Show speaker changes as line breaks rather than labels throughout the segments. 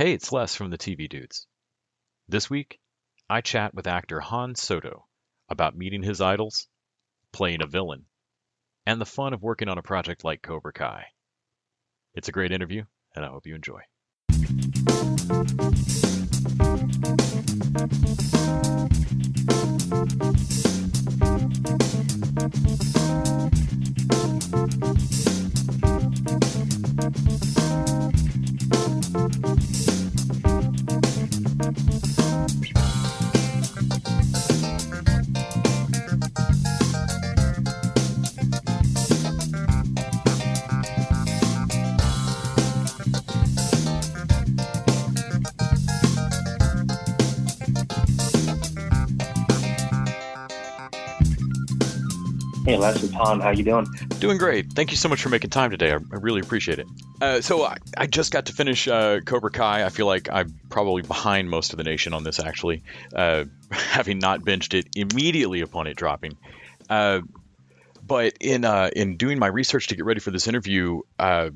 Hey, it's Les from the TV Dudes. This week, I chat with actor Han Soto about meeting his idols, playing a villain, and the fun of working on a project like Cobra Kai. It's a great interview, and I hope you enjoy.
Hey, Les, it's Han. How you doing?
Doing great. Thank you so much for making time today. I really appreciate it. So I just got to finish Cobra Kai. I feel like I'm probably behind most of the nation on this, actually, having not binged it immediately upon it dropping. But in doing my research to get ready for this interview, hey,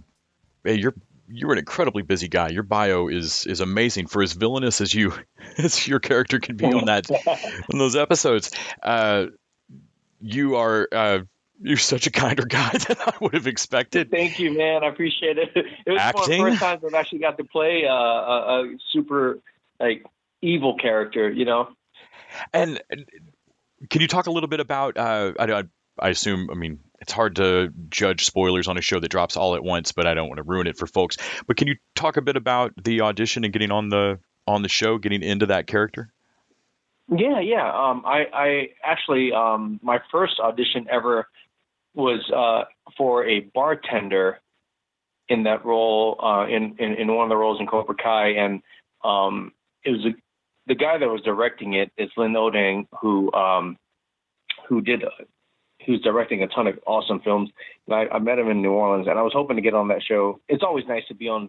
you're an incredibly busy guy. Your bio is amazing for as villainous as you as your character can be on those episodes. You're such a kinder guy than I would have expected.
Thank you, man. I appreciate it. It was
Acting?
one of the first times I've actually got to play a super evil character, you know.
And can you talk a little bit about? I assume. I mean, it's hard to judge spoilers on a show that drops all at once, but I don't want to ruin it for folks. But can you talk a bit about the audition and getting on the show, getting into that character?
Yeah. I actually my first audition ever was for a bartender in that role in one of the roles in Cobra Kai, and it was the guy that was directing it is Lin Odang, who's directing a ton of awesome films. And I met him in New Orleans, and I was hoping to get on that show. It's always nice to be on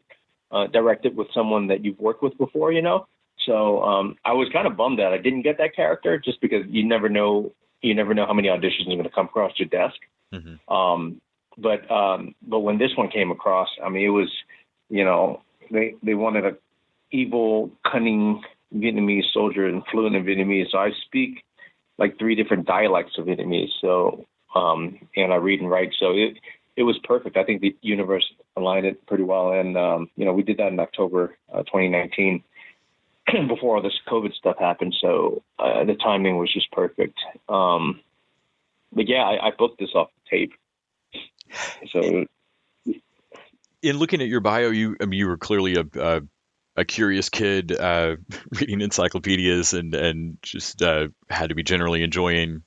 directed with someone that you've worked with before, you know. So I was kind of bummed that I didn't get that character, just because you never know how many auditions are going to come across your desk. Mm-hmm. But when this one came across, I mean, it was, you know, they wanted a evil, cunning Vietnamese soldier and fluent in Vietnamese. So I speak like 3 different dialects of Vietnamese. So and I read and write. So it was perfect. I think the universe aligned it pretty well. And you know, we did that in October 2019. Before all this COVID stuff happened, so the timing was just perfect. But yeah, I booked this off the tape. So,
in looking at your bio, you were clearly a curious kid, reading encyclopedias and just had to be generally enjoying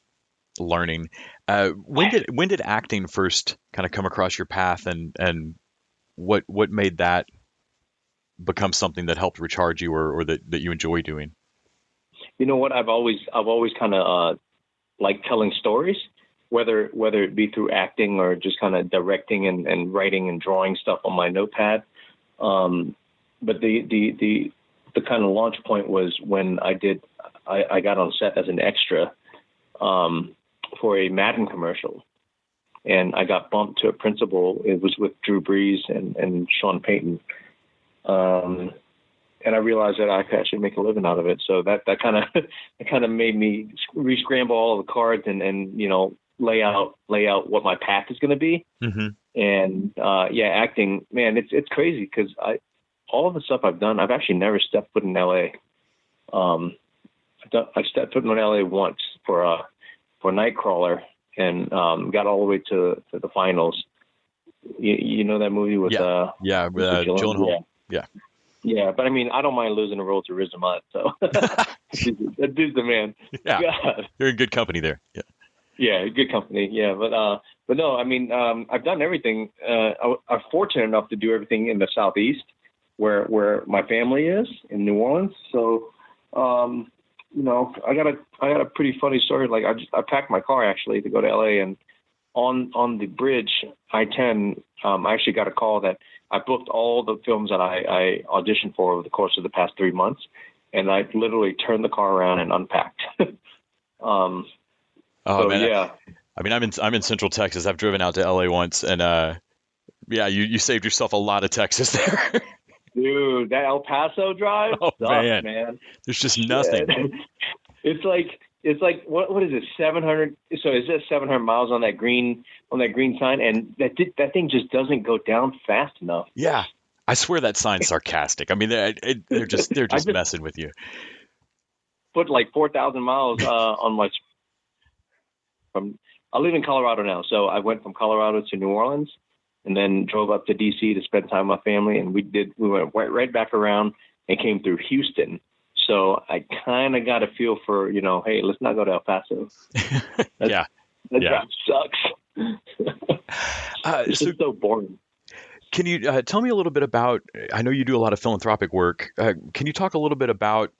learning. When did acting first kind of come across your path, and what made that become something that helped recharge you or that you enjoy doing?
You know what? I've always kind of liked telling stories, whether it be through acting or just kind of directing and writing and drawing stuff on my notepad. But the kind of launch point was when I got on set as an extra for a Madden commercial, and I got bumped to a principal. It was with Drew Brees and Sean Payton. And I realized that I could actually make a living out of it. So that kind of made me re-scramble all of the cards and you know, lay out what my path is going to be. Mm-hmm. And acting, man, it's crazy because all of the stuff I've done, I've actually never stepped foot in LA. I stepped foot in LA once for Nightcrawler and got all the way to the finals. You know that movie with
John Hurwitz.
Yeah, but I mean, I don't mind losing a role to Riz Ahmed, so that dude's the man.
Yeah, God. You're in good company there.
Yeah, good company. Yeah, but no, I mean, I've done everything. I'm fortunate enough to do everything in the Southeast, where my family is in New Orleans. So, you know, I got a pretty funny story. Like I packed my car actually to go to LA, and on the bridge I-10, I actually got a call that I booked all the films that I auditioned for over the course of the past 3 months, and I literally turned the car around and unpacked.
Man, yeah. I mean, I'm in Central Texas. I've driven out to LA once, and you saved yourself a lot of Texas there.
Dude, that El Paso drive sucks, man.
There's just nothing.
It's like what is it? 700. So is it 700 miles on that green sign? And that thing just doesn't go down fast enough.
Yeah, I swear that sign's sarcastic. I mean, they're just messing with you.
Put like 4,000 miles on my. I live in Colorado now, so I went from Colorado to New Orleans, and then drove up to DC to spend time with my family, and we went right back around and came through Houston. So I kind of got a feel for, hey, let's not go to El Paso. That drive sucks. It's just so boring.
Can you tell me a little bit about, I know you do a lot of philanthropic work. Can you talk a little bit about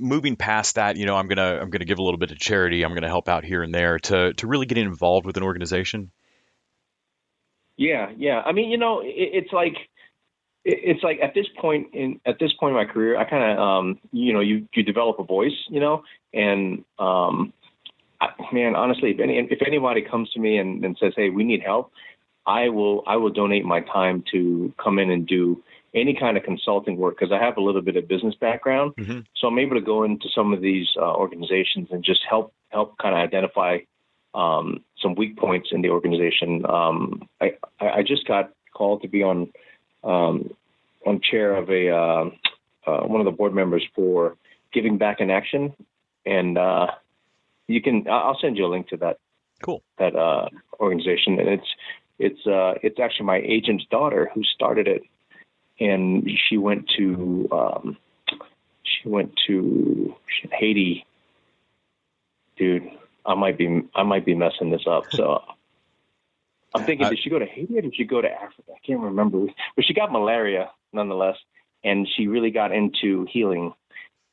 moving past that, I'm gonna give a little bit to charity, I'm gonna help out here and there, to really getting involved with an organization?
Yeah. I mean, it's like at this point in my career, I kind of you develop a voice, and man, honestly, if anybody comes to me and says, hey, we need help, I will donate my time to come in and do any kind of consulting work, because I have a little bit of business background. Mm-hmm. So I'm able to go into some of these organizations and just help kind of identify some weak points in the organization. I just got called to be on chair of one of the board members for Giving Back in Action, and I'll send you a link to that.
Cool.
That organization, and it's actually my agent's daughter who started it. And she went to Haiti. Dude, I might be messing this up. So I'm thinking, did she go to Haiti or did she go to Africa? I can't remember. But she got malaria nonetheless, and she really got into healing.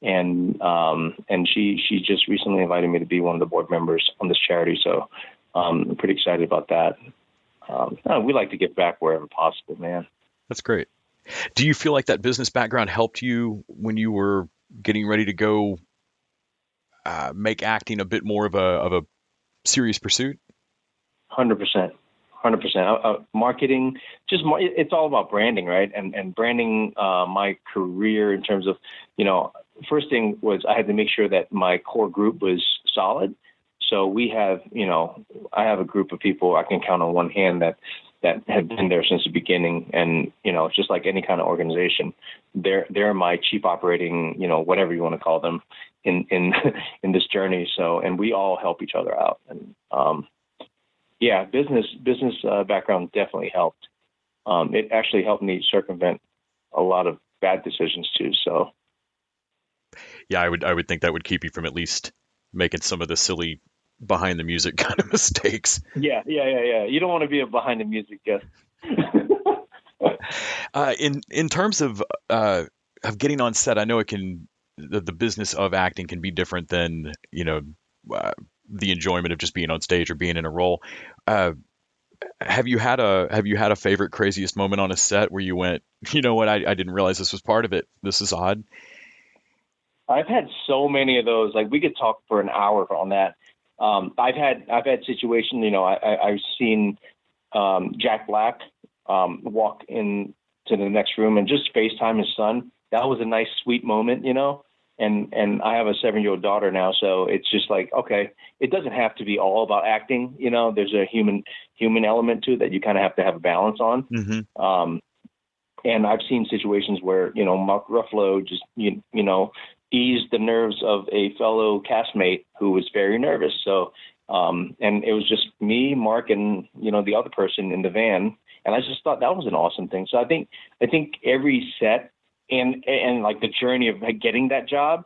And she just recently invited me to be one of the board members on this charity. So I'm pretty excited about that. We like to give back wherever possible, man.
That's great. Do you feel like that business background helped you when you were getting ready to go make acting a bit more of a serious pursuit?
100%. Marketing, it's all about branding, right? And branding my career in terms of, first thing was I had to make sure that my core group was solid. So we have, I have a group of people I can count on one hand that have been there since the beginning. And, it's just like any kind of organization. They're my chief operating, whatever you want to call them in this journey. So, and we all help each other out. And, business background definitely helped. It actually helped me circumvent a lot of bad decisions too. So.
Yeah, I would think that would keep you from at least making some of the silly behind the music kind of mistakes. Yeah.
You don't want to be a behind the music guest.
In terms of getting on set, I know the business of acting can be different than the enjoyment of just being on stage or being in a role. Have you had a favorite, craziest moment on a set where you went, you know what, I didn't realize this was part of it. This is odd.
I've had so many of those. Like, we could talk for an hour on that. I've had situations, I've seen Jack Black walk into the next room and just FaceTime his son. That was a nice, sweet moment, and I have a 7-year-old daughter now. So it's just like, okay, it doesn't have to be all about acting. There's a human element to it that you kind of have to have a balance on. Mm-hmm. And I've seen situations where, Mark Ruffalo just, eased the nerves of a fellow castmate who was very nervous. So, and it was just me, Mark, and, the other person in the van. And I just thought that was an awesome thing. So I think every set and like the journey of getting that job,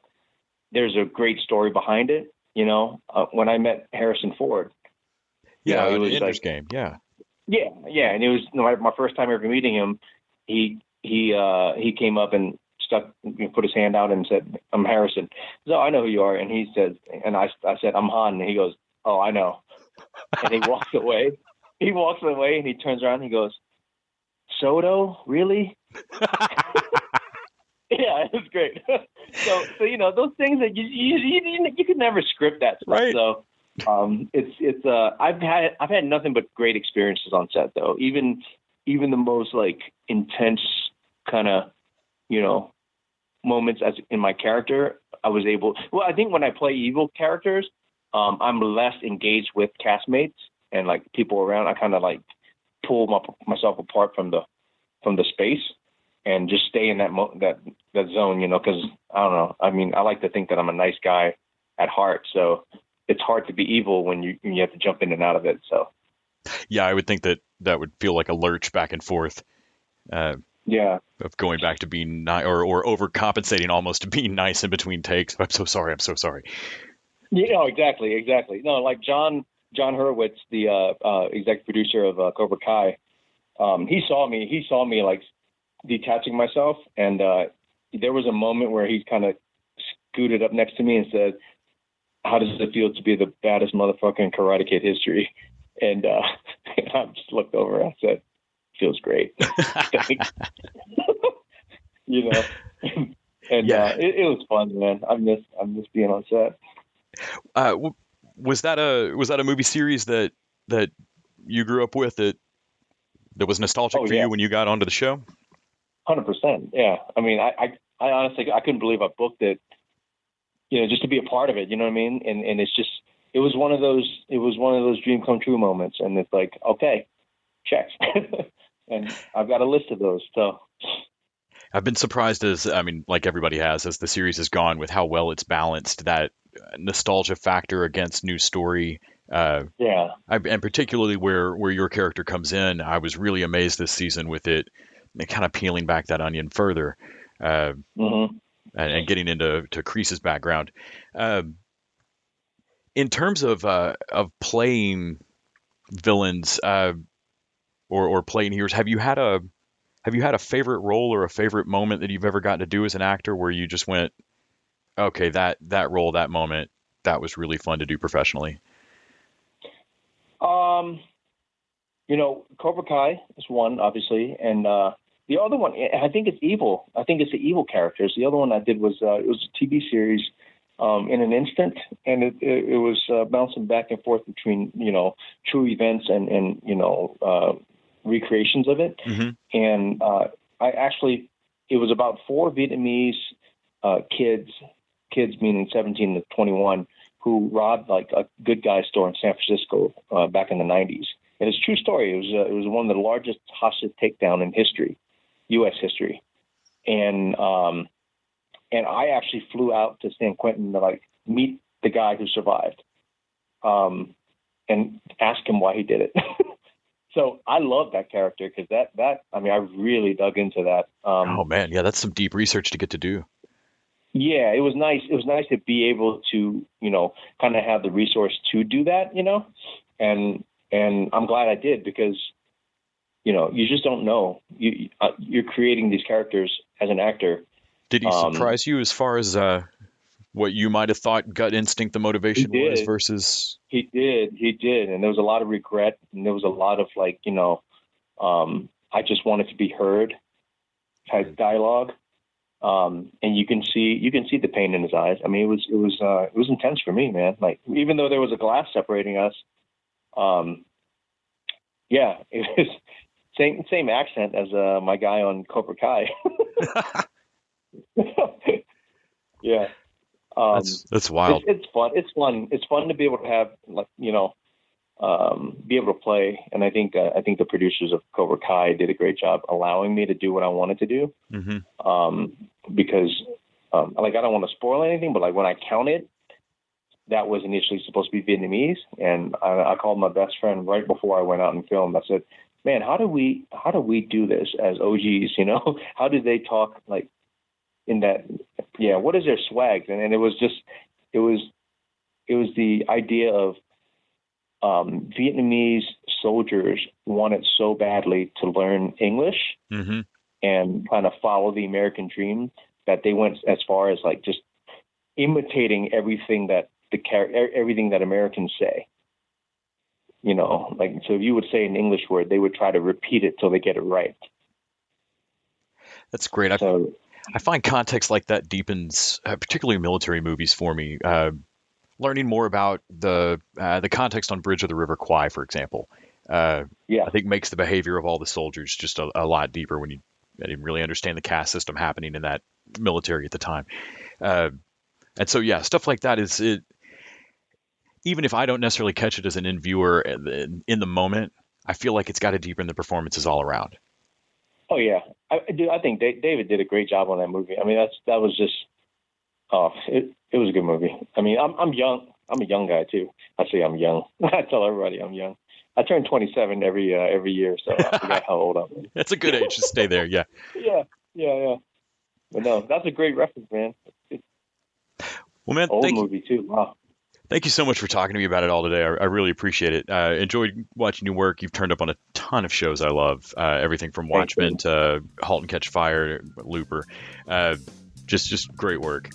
there's a great story behind it. When I met Harrison Ford.
Yeah. It was Ender's Game. Yeah.
Yeah. And it was my first time ever meeting him. He came up and put his hand out and said, "I'm Harrison." So I know who you are. And he said, and I said, "I'm Han." And he goes, "Oh, I know." And he walks away. He walks away and he turns around and he goes, "Soto, really?" Yeah, it was great. So those things that you could never script that stuff.
Right.
So I've had nothing but great experiences on set though. Even the most like intense kind of, moments as in my character, I was able. Well, I think when I play evil characters, I'm less engaged with castmates and like people around. I kind of like pull myself apart from the space and just stay in that zone, because I don't know. I mean, I like to think that I'm a nice guy at heart, so it's hard to be evil when you have to jump in and out of it. So
Yeah, I would think that would feel like a lurch back and forth.
Yeah.
Of going back to being nice or overcompensating almost to being nice in between takes. I'm so sorry. I'm so sorry.
Yeah, exactly. No, like John Hurwitz, the executive producer of Cobra Kai, he saw me like detaching myself, and there was a moment where he kind of scooted up next to me and said, "How does it feel to be the baddest motherfucker in Karate Kid history?" And I just looked over and I said, "Feels great." Thanks. And
Yeah.
it was fun, man. I miss being on set.
Was that a movie series that you grew up with that was nostalgic for you when you got onto the show?
100%. Yeah. I mean, I honestly, I couldn't believe I booked it, just to be a part of it, you know what I mean? And it's just, it was one of those dream come true moments. And it's like, okay, check. And I've got a list of those. So
I've been surprised like everybody has, as the series has gone, with how well it's balanced that nostalgia factor against new story.
Yeah.
And particularly where your character comes in, I was really amazed this season with it kind of peeling back that onion further, and getting into Kreese's background. In terms of playing villains or playing heroes, have you had a favorite role or a favorite moment that you've ever gotten to do as an actor where you just went, okay, that role, that moment, that was really fun to do professionally?
Cobra Kai is one, obviously, and the other one, I think it's Evil. I think it's the Evil characters. The other one I did was it was a TV series, In an Instant, and it was bouncing back and forth between true events and recreations of it.
Mm-hmm.
And it was about 4 Vietnamese kids meaning 17 to 21, who robbed like a Good Guy store in San Francisco back in the 90s. And it's a true story. It was one of the largest hostage takedown in history, U.S. history. And I actually flew out to San Quentin to like meet the guy who survived, and ask him why he did it. So I love that character because I really dug into that.
Oh man, yeah, that's some deep research to get to do.
Yeah, it was nice. It was nice to be able to, kind of have the resource to do that, and I'm glad I did because, you just don't know. You're creating these characters as an actor.
Did he surprise you as far as what you might have thought gut instinct the motivation was versus?
He did. And there was a lot of regret, and there was a lot of like, I just wanted to be heard type dialogue. And you can see the pain in his eyes. I mean, it was intense for me, man. Like, even though there was a glass separating us, it was same accent as my guy on Cobra Kai. Yeah.
That's wild.
It's fun. It's fun to be able to have, like, be able to play. And I think the producers of Cobra Kai did a great job allowing me to do what I wanted to do.
Mm-hmm.
Because, like, I don't want to spoil anything, but like when I counted, that was initially supposed to be Vietnamese. And I called my best friend right before I went out and filmed. I said, man, how do we do this as OGs? How did they talk like in that? Yeah. What is their swag? And it was the idea of, Vietnamese soldiers wanted so badly to learn English
mm-hmm.
and kind of follow the American dream that they went as far as like just imitating everything that Americans say. Like, so if you would say an English word, they would try to repeat it till they get it right.
That's great. I find context like that deepens, particularly military movies for me. Learning more about the context on Bridge of the River Kwai, for example, I think makes the behavior of all the soldiers just a lot deeper when didn't really understand the caste system happening in that military at the time. And so, yeah, stuff like that is it. Even if I don't necessarily catch it as an in viewer in the moment, I feel like it's got to deepen the performances all around.
Oh yeah, I think David did a great job on that movie. I mean, that was just, it was a good movie. I mean, I'm young. I'm a young guy too. I say I'm young. I tell everybody I'm young. I turn 27 every year, so I forgot how old I am.
That's a good age to stay there. Yeah.
Yeah. But no, that's a great reference, man.
Well, man,
old movie too. Wow.
Thank you so much for talking to me about it all today. I really appreciate it. Enjoyed watching your work. You've turned up on a ton of shows I love. Everything from Watchmen to *Halt and Catch Fire*, *Looper*. Just great work.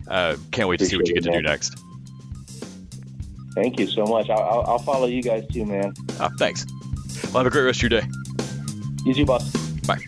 Can't wait to see what you get to do next.
Thank you so much. I'll follow you guys too, man.
Thanks. Well, have a great rest of your day.
You too, boss.
Bye.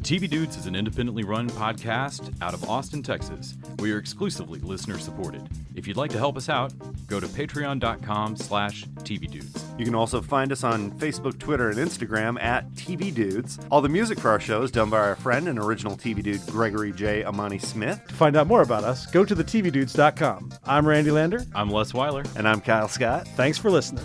TV Dudes is an independently run podcast out of Austin, Texas. We are exclusively listener supported. If you'd like to help us out, go to patreon.com/TVDudes.
You can also find us on Facebook, Twitter, and Instagram at TV Dudes. All the music for our show is done by our friend and original TV Dude, Gregory J. Amani Smith.
To find out more about us, go to thetvdudes.com. I'm Randy Lander.
I'm Les Weiler.
And I'm Kyle Scott.
Thanks for listening.